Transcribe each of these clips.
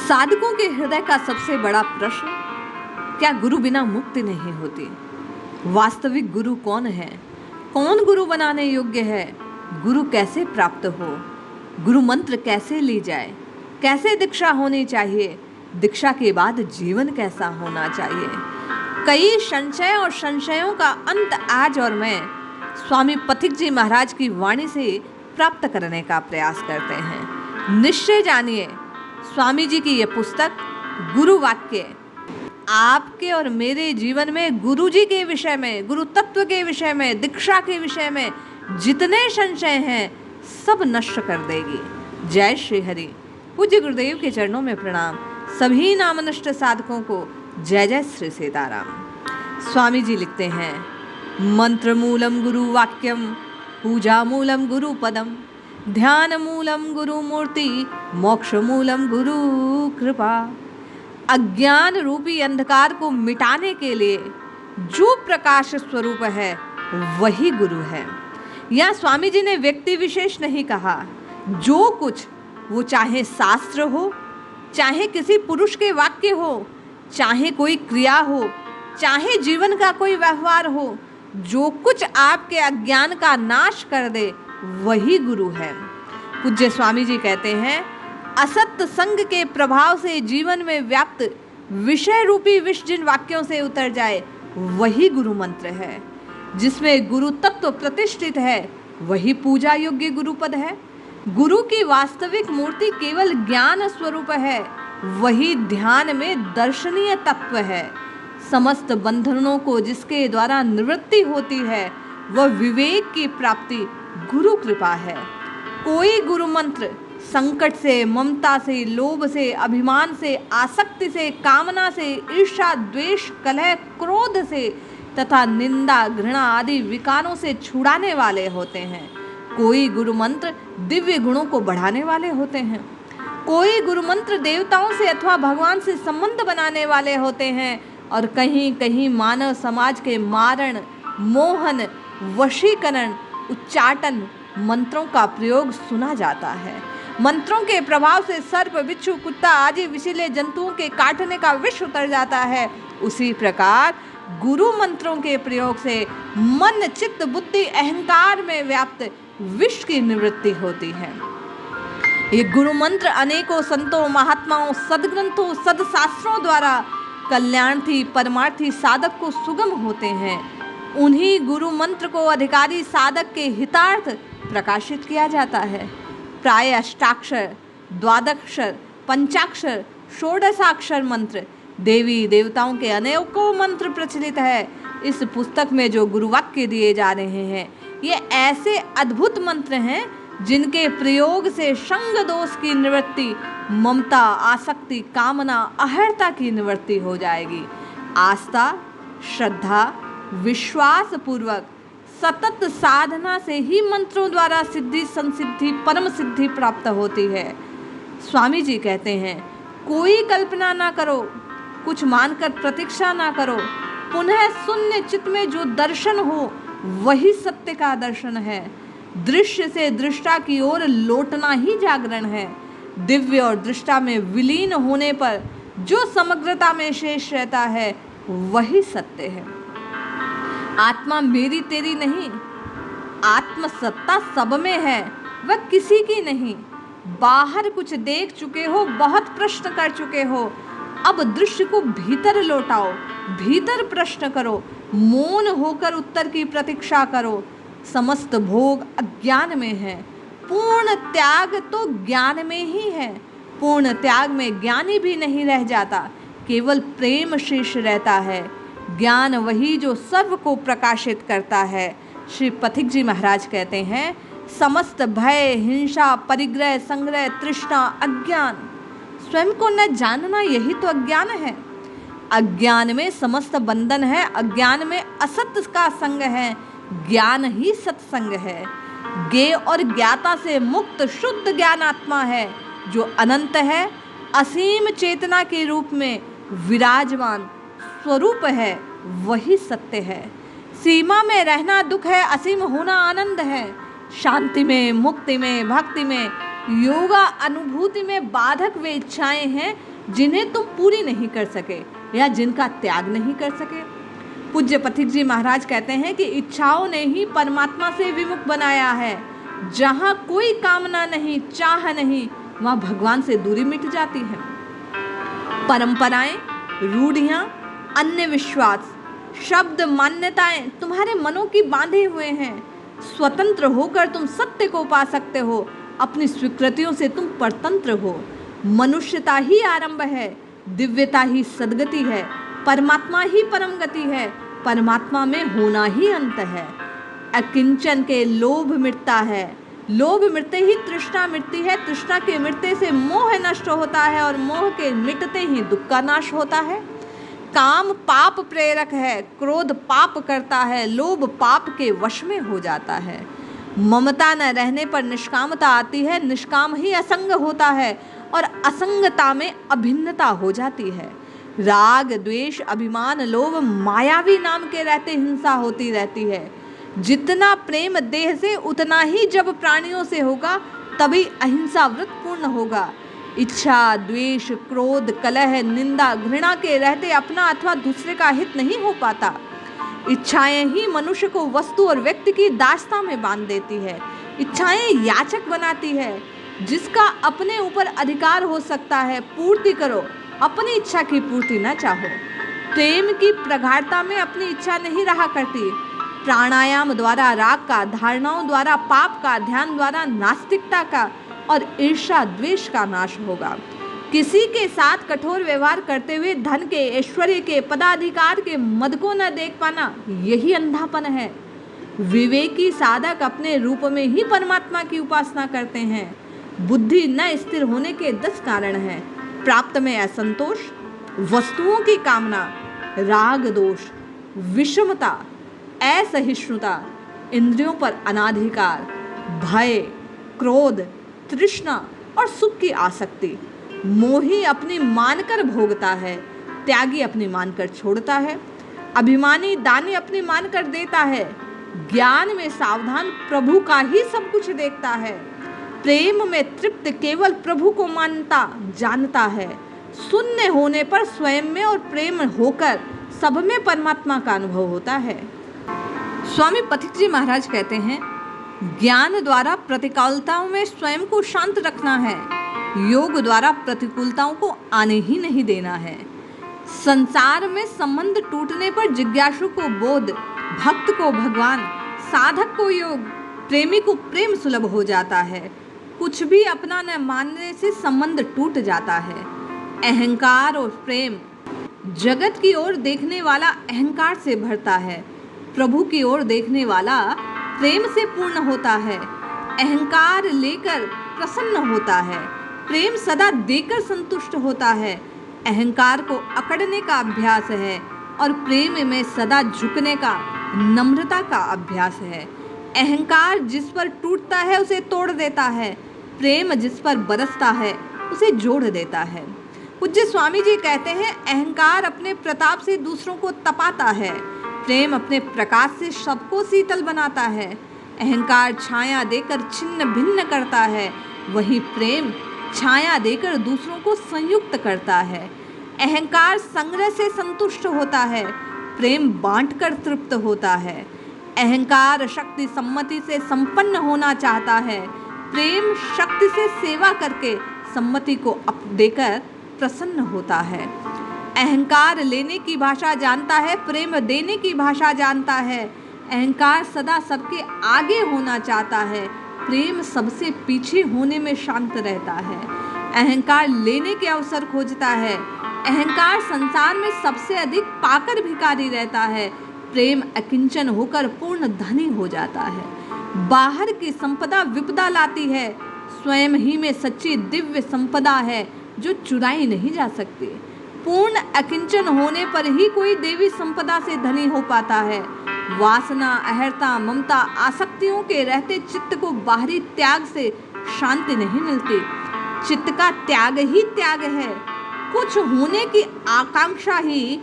साधकों के हृदय का सबसे बड़ा प्रश्न, क्या गुरु बिना मुक्ति नहीं होती? वास्तविक गुरु कौन है? कौन गुरु बनाने योग्य है? गुरु कैसे प्राप्त हो? गुरु मंत्र कैसे ली जाए? कैसे दीक्षा होनी चाहिए? दीक्षा के बाद जीवन कैसा होना चाहिए? कई संशय और संशयों का अंत आज और मैं स्वामी पथिक जी महाराज की वाणी से प्राप्त करने का प्रयास करते हैं। निश्चय जानिए, स्वामी जी की ये पुस्तक गुरु वाक्य आपके और मेरे जीवन में गुरु जी के विषय में, गुरु तत्व के विषय में, दीक्षा के विषय में जितने संशय हैं सब नष्ट कर देगी। जय श्री हरि। पूज्य गुरुदेव के चरणों में प्रणाम। सभी नामनिष्ठ साधकों को जय जय श्री सीताराम। स्वामी जी लिखते हैं, मंत्र मूलम गुरु वाक्यम, पूजा मूलम गुरु पदम, ध्यान मूलम गुरु मूर्ति, मोक्ष मूलम गुरु कृपा। अज्ञान रूपी अंधकार को मिटाने के लिए जो प्रकाश स्वरूप है वही गुरु है। यहाँ स्वामी जी ने व्यक्ति विशेष नहीं कहा। जो कुछ, वो चाहे शास्त्र हो, चाहे किसी पुरुष के वाक्य हो, चाहे कोई क्रिया हो, चाहे जीवन का कोई व्यवहार हो, जो कुछ आपके अज्ञान का नाश कर दे वही गुरु है। पूज्य स्वामी जी कहते हैं, असत्य संग के प्रभाव से जीवन में व्याप्त विषय रूपी विष जिन वाक्यों से उतर जाए वही गुरु मंत्र है। जिसमें गुरु तत्व प्रतिष्ठित है वही पूजा योग्य गुरु पद है। गुरु की वास्तविक मूर्ति केवल ज्ञान स्वरूप है, वही ध्यान में दर्शनीय तत्व है। समस्त बंधनों को जिसके द्वारा निवृत्ति होती है वह विवेक की प्राप्ति गुरु कृपा है। कोई गुरु मंत्र संकट से, ममता से, लोभ से, अभिमान से, आसक्ति से, कामना से, ईर्ष्या, द्वेष, कलह, क्रोध से तथा निंदा, घृणा आदि विकारों से छुड़ाने वाले होते हैं। कोई गुरु मंत्र दिव्य गुणों को बढ़ाने वाले होते हैं। कोई गुरु मंत्र देवताओं से अथवा भगवान से संबंध बनाने वाले होते हैं। और कहीं कहीं मानव समाज के मारण, मोहन, वशीकरण, उच्चाटन मंत्रों का प्रयोग सुना जाता है। मंत्रों के प्रभाव से सर्प, बिच्छू, कुत्ता आदि विषैले जंतुओं के काटने का विष उतर जाता है। उसी प्रकार गुरु मंत्रों के प्रयोग से मन, चित्त, बुद्धि, अहंकार में व्याप्त विष की निवृत्ति होती है। ये गुरु मंत्र अनेकों संतों, महात्माओं, सदग्रंथों, सदशास्त्रों द्वारा कल्याणार्थी, परमार्थी साधक को सुगम होते हैं। उन्हीं गुरु मंत्र को अधिकारी साधक के हितार्थ प्रकाशित किया जाता है। प्राय अष्टाक्षर, द्वादक्षर, पंचाक्षर, षोडशाक्षर मंत्र, देवी देवताओं के अनेकों मंत्र प्रचलित है। इस पुस्तक में जो गुरु वाक्य दिए जा रहे हैं ये ऐसे अद्भुत मंत्र हैं जिनके प्रयोग से संग दोष की निवृत्ति, ममता, आसक्ति, कामना, अहर्ता की निवृत्ति हो जाएगी। आस्था, श्रद्धा, विश्वास पूर्वक सतत साधना से ही मंत्रों द्वारा सिद्धि, संसिद्धि, परम सिद्धि प्राप्त होती है। स्वामी जी कहते हैं, कोई कल्पना ना करो, कुछ मानकर प्रतीक्षा ना करो। पुनः शून्य चित्त में जो दर्शन हो वही सत्य का दर्शन है। दृश्य से दृष्टा की ओर लौटना ही जागरण है। दिव्य और दृष्टा में विलीन होने पर जो समग्रता में शेष रहता है वही सत्य है। आत्मा मेरी तेरी नहीं, आत्म सत्ता सब में है, वह किसी की नहीं। बाहर कुछ देख चुके हो, बहुत प्रश्न कर चुके हो, अब दृश्य को भीतर लौटाओ, भीतर प्रश्न करो, मौन होकर उत्तर की प्रतीक्षा करो। समस्त भोग अज्ञान में है, पूर्ण त्याग तो ज्ञान में ही है। पूर्ण त्याग में ज्ञानी भी नहीं रह जाता, केवल प्रेम शेष रहता है। ज्ञान वही जो सर्व को प्रकाशित करता है। श्री पथिक जी महाराज कहते हैं, समस्त भय, हिंसा, परिग्रह, संग्रह, तृष्णा, अज्ञान, स्वयं को न जानना यही तो अज्ञान है। अज्ञान में समस्त बंधन है, अज्ञान में असत्य का संग है, ज्ञान ही सत्संग है। ज्ञेय और ज्ञाता से मुक्त शुद्ध ज्ञान आत्मा है जो अनंत है, असीम चेतना के रूप में विराजमान स्वरूप है, वही सत्य है। सीमा में रहना दुख है, असीम होना आनंद है। शांति में, मुक्ति में, भक्ति में, योगा अनुभूति में बाधक वे इच्छाएं हैं, जिन्हें तुम पूरी नहीं कर सके या जिनका त्याग नहीं कर सके। पूज्य पथिक जी महाराज कहते हैं कि इच्छाओं ने ही परमात्मा से विमुख बनाया है। जहाँ कोई कामना नहीं, चाह नहीं, वहाँ भगवान से दूरी मिट जाती है। परंपराएं, रूढ़ियां, अन्य विश्वास, शब्द, मान्यताएं तुम्हारे मनों की बांधे हुए हैं। स्वतंत्र होकर तुम सत्य को पा सकते हो। अपनी स्वीकृतियों से तुम परतंत्र हो। मनुष्यता ही आरंभ है, दिव्यता ही सद्गति है, परमात्मा ही परम गति है, परमात्मा में होना ही अंत है। अकिंचन के लोभ मिटता है, लोभ मिटते ही तृष्णा मिटती है, तृष्णा के मिटते से मोह नष्ट होता है और मोह के मिटते ही दुख का नाश होता है। काम पाप प्रेरक है, क्रोध पाप करता है, लोभ पाप के वश में हो जाता है। ममता न रहने पर निष्कामता आती है, निष्काम ही असंग होता है और असंगता में अभिन्नता हो जाती है। राग, द्वेष, अभिमान, लोभ मायावी नाम के रहते हिंसा होती रहती है। जितना प्रेम देह से उतना ही जब प्राणियों से होगा तभी अहिंसा व्रत पूर्ण होगा। इच्छा, द्वेष, क्रोध, कलह, निंदा, घृणा के रहते अपना अथवा दूसरे का हित नहीं हो पाता। इच्छाएं ही मनुष्य को वस्तु और व्यक्ति की दास्ता में बांध देती है। इच्छाएं याचक बनाती है। जिसका अपने ऊपर अधिकार हो सकता है पूर्ति करो, अपनी इच्छा की पूर्ति न चाहो। प्रेम की प्रगाढ़ता में अपनी इच्छा नहीं रहा करती। प्राणायाम द्वारा राग का, धारणाओं द्वारा पाप का, ध्यान द्वारा नास्तिकता का और ईर्ष्या द्वेष का नाश होगा। किसी के साथ कठोर व्यवहार करते हुए धन के, ऐश्वर्य के, पदाधिकार के मद को न देख पाना, यही अंधापन है। विवेकी साधक अपने रूप में ही परमात्मा की उपासना करते हैं। बुद्धि न स्थिर होने के 10 कारण हैं। प्राप्त में असंतोष, वस्तुओं की कामना, राग दोष, विषमता, असहिष्णुता, इंद्रियों पर अनाधिकार, भय, क्रोध, तृष्णा और सुख की आसक्ति। मोही अपनी मानकर भोगता है, त्यागी अपनी मानकर छोड़ता है, अभिमानी दानी अपनी मानकर देता है, ज्ञान में सावधान प्रभु का ही सब कुछ देखता है, प्रेम में तृप्त केवल प्रभु को मानता जानता है, शून्य होने पर स्वयं में और प्रेम होकर सब में परमात्मा का अनुभव होता है। स्वामी पथिक जी महाराज कहते हैं, ज्ञान द्वारा प्रतिकूलताओं में स्वयं को शांत रखना है, योग द्वारा प्रतिकूलताओं को आने ही नहीं देना है। संसार में संबंध टूटने पर जिज्ञासु को बोध, भक्त को भगवान, साधक को योग, प्रेमी को प्रेम सुलभ हो जाता है। कुछ भी अपना न मानने से संबंध टूट जाता है। अहंकार और प्रेम, जगत की ओर देखने वाला अहंकार से भरता है, प्रभु की ओर देखने वाला प्रेम से पूर्ण होता है। अहंकार लेकर प्रसन्न होता है, प्रेम सदा देकर संतुष्ट होता है। अहंकार को अकड़ने का अभ्यास है और प्रेम में सदा झुकने का, नम्रता का अभ्यास है। अहंकार जिस पर टूटता है उसे तोड़ देता है, प्रेम जिस पर बरसता है उसे जोड़ देता है। पूज्य स्वामी जी कहते हैं, अहंकार अपने प्रताप से दूसरों को तपाता है, प्रेम अपने प्रकाश से सबको शीतल बनाता है। अहंकार छाया देकर छिन्न भिन्न करता है, वही प्रेम छाया देकर दूसरों को संयुक्त करता है। अहंकार संग्रह से संतुष्ट होता है, प्रेम बांटकर तृप्त होता है। अहंकार शक्ति सम्मति से संपन्न होना चाहता है, प्रेम शक्ति से सेवा करके सम्मति को देकर प्रसन्न होता है। अहंकार लेने की भाषा जानता है, प्रेम देने की भाषा जानता है। अहंकार सदा सबके आगे होना चाहता है, प्रेम सबसे पीछे होने में शांत रहता है। अहंकार लेने के अवसर खोजता है, अहंकार संसार में सबसे अधिक पाकर भिखारी रहता है, प्रेम अकिंचन होकर पूर्ण धनी हो जाता है। बाहर की संपदा विपदा लाती है, स्वयं ही में सच्ची दिव्य संपदा है जो चुराई नहीं जा सकती। पूर्ण अकिंचन होने पर ही कोई देवी संपदा से धनी हो पाता है। वासना, अहर्ता, ममता, आसक्तियों के रहते चित्त को बाहरी त्याग से शांति नहीं मिलती। चित्त का त्याग ही त्याग है। कुछ होने की आकांक्षा ही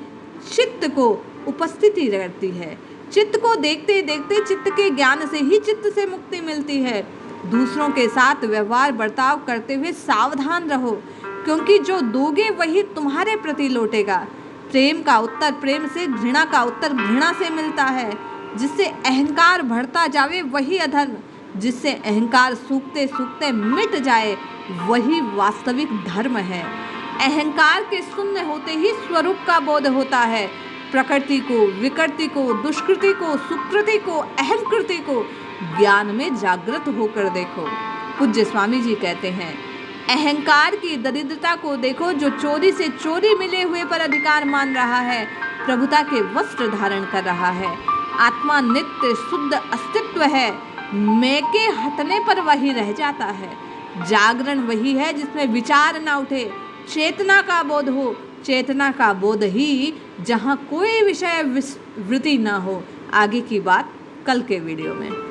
चित्त को उपस्थिति करती है। चित्त को देखते देखते चित्त के ज्ञान से ही चित्त से मुक्ति मिलती है। दूसरों के साथ व्यवहार बर्ताव करते हुए सावधान रहो। क्योंकि जो दोगे वही तुम्हारे प्रति लौटेगा। प्रेम का उत्तर प्रेम से, घृणा का उत्तर घृणा से मिलता है। जिससे अहंकार बढ़ता जावे वही अधर्म, जिससे अहंकार सूखते सूखते मिट जाए वही वास्तविक धर्म है। अहंकार के शून्य होते ही स्वरूप का बोध होता है। प्रकृति को, विकृति को, दुष्कृति को, सुकृति को, अहंकृति को ज्ञान में जागृत होकर देखो। पूज्य स्वामी जी कहते हैं, अहंकार की दरिद्रता को देखो। जो चोरी से चोरी मिले हुए पर अधिकार मान रहा है, प्रभुता के वस्त्र धारण कर रहा है। आत्मा नित्य शुद्ध अस्तित्व है, मैं के हटने पर वही रह जाता है। जागरण वही है जिसमें विचार ना उठे, चेतना का बोध हो। चेतना का बोध ही जहाँ कोई विषय वृत्ति ना हो। आगे की बात कल के वीडियो में।